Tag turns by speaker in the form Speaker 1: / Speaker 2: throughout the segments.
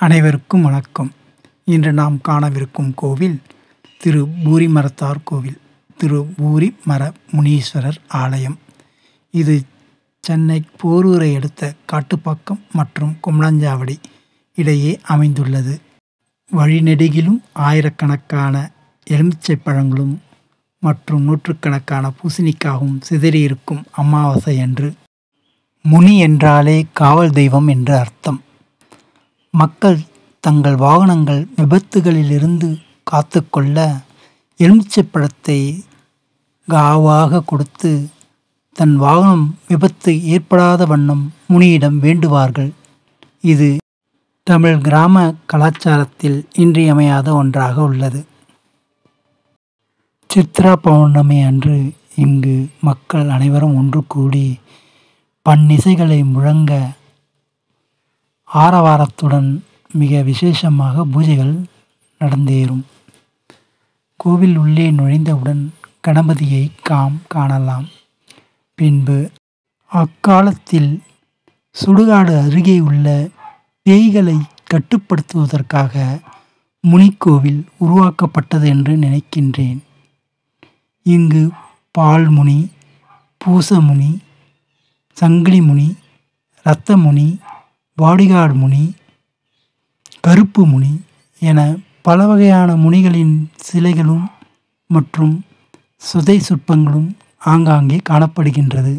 Speaker 1: அனைவருக்கும் வணக்கம். இன்று நாம் காணவிருக்கும் கோவில் திரு பூரிமரத்தார் கோவில், திரு பூரிமர முனீஸ்வரர் ஆலயம். இது சென்னை போரூரை அடுத்த காட்டுப்பாக்கம் மற்றும் கும்ளஞ்சாவடி இடையே அமைந்துள்ளது. வழிநெடுகிலும் ஆயிரக்கணக்கான எலுமிச்சை பழங்களும் மற்றும் நூற்றுக்கணக்கான பூசணிக்காகவும் சிதறியிருக்கும் அமாவாசை அன்று. முனி என்றாலே காவல் தெய்வம் என்று அர்த்தம். மக்கள் தங்கள் வாகனங்கள் விபத்துகளிலிருந்து காத்துக்கொள்ள எலுமிச்சை பழத்தை காவாக கொடுத்து தன் வாகனம் விபத்து ஏற்படாத வண்ணம் முனியிடம் வேண்டுவார்கள். இது தமிழ் கிராம கலாச்சாரத்தில் இன்றியமையாத ஒன்றாக உள்ளது. சித்ரா பௌர்ணமி அன்று இங்கு மக்கள் அனைவரும் ஒன்று கூடி பன்னிசைகளை முழங்க ஆரவாரத்துடன் மிக விசேஷமாக பூஜைகள் நடந்தேறும். கோவில் உள்ளே நுழைந்தவுடன் கணபதியை காணலாம். பின்பு அக்காலத்தில் சுடுகாடு அருகே உள்ள பேய்களை கட்டுப்படுத்துவதற்காக முனிக்கோவில் உருவாக்கப்பட்டது என்று நினைக்கின்றேன். இங்கு பால்முனி, பூசமுனி, சங்கிலிமுனி, இரத்தமுனி, பாடிகார்டு முனி, கருப்பு முனி என பல வகையான முனிகளின் சிலைகளும் மற்றும் சுதை சிற்பங்களும் ஆங்காங்கே காணப்படுகின்றது.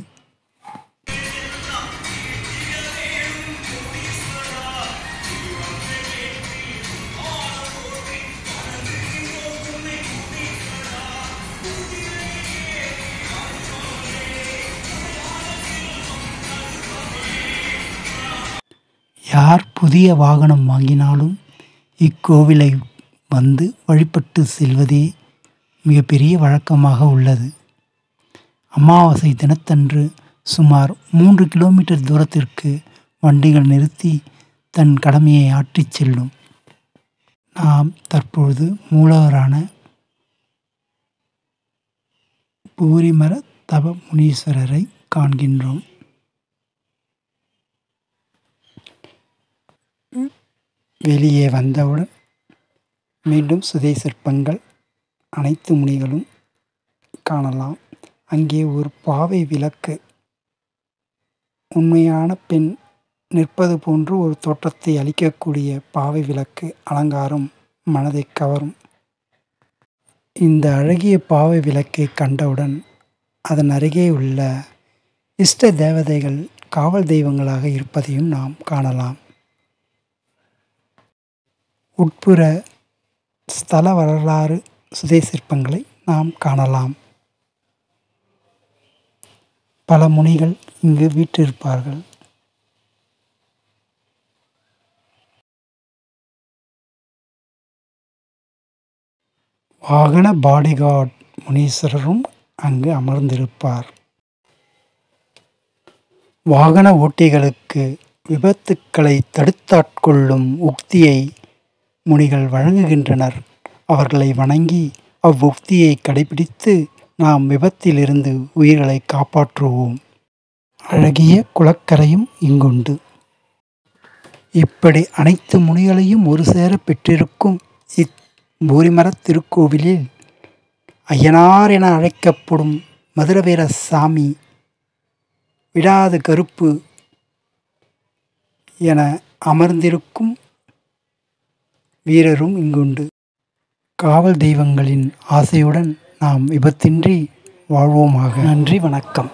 Speaker 1: யார் புதிய வாகனம் வாங்கினாலும் இக்கோவிலை வந்து வழிபட்டு செல்வதே மிகப்பெரிய வழக்கமாக உள்ளது. அமாவாசை தினத்தன்று சுமார் 3 கிலோமீட்டர் தூரத்திற்கு வண்டிகள் நிறுத்தி தன் கடமையை ஆற்றிச் செல்லும். நாம் தற்பொழுது மூலவரான பூரிமர தப முனீஸ்வரரை காண்கின்றோம். வெளியே வந்தவுடன் மீண்டும் சுதை சிற்பங்கள் அனைத்து முனிகளும் காணலாம். அங்கே ஒரு பாவை விளக்கு, உண்மையான பெண் நிற்பது போன்று ஒரு தோற்றத்தை அளிக்கக்கூடிய பாவை விளக்கு அலங்காரம் மனதை கவரும். இந்த அழகிய பாவை விளக்கை கண்டவுடன் அதன் அருகே உள்ள இஷ்ட தேவதைகள் காவல் தெய்வங்களாக இருப்பதையும் நாம் காணலாம். உட்புற ஸ்தல வரலாறு சுதை சிற்பங்களை நாம் காணலாம். பல முனிகள் இங்கு வீற்றிருப்பார்கள். வாகன பாடிகார்டு முனீஸ்வரரும் அங்கு அமர்ந்திருப்பார். வாகன ஓட்டிகளுக்கு விபத்துக்களை தடுத்தாட்கொள்ளும் உக்தியை முனிகள் வழங்குகின்றனர். அவர்களை வணங்கி அவ்வுக்தியை கடைபிடித்து நாம் விபத்திலிருந்து உயிர்களை காப்பாற்றுவோம். அழகிய குளக்கரையும் இங்குண்டு. இப்படி அனைத்து முனிகளையும் ஒரு சேர பெற்றிருக்கும் பூரிமர திருக்கோவிலில் ஐயனார் என அழைக்கப்படும் மதுரவீர சாமி, விடாது கருப்பு என அமர்ந்திருக்கும் வீரரும் இங்குண்டு. காவல் தெய்வங்களின் ஆசையுடன் நாம் விபத்தின்றி வாழ்வோமாக. நன்றி, வணக்கம்.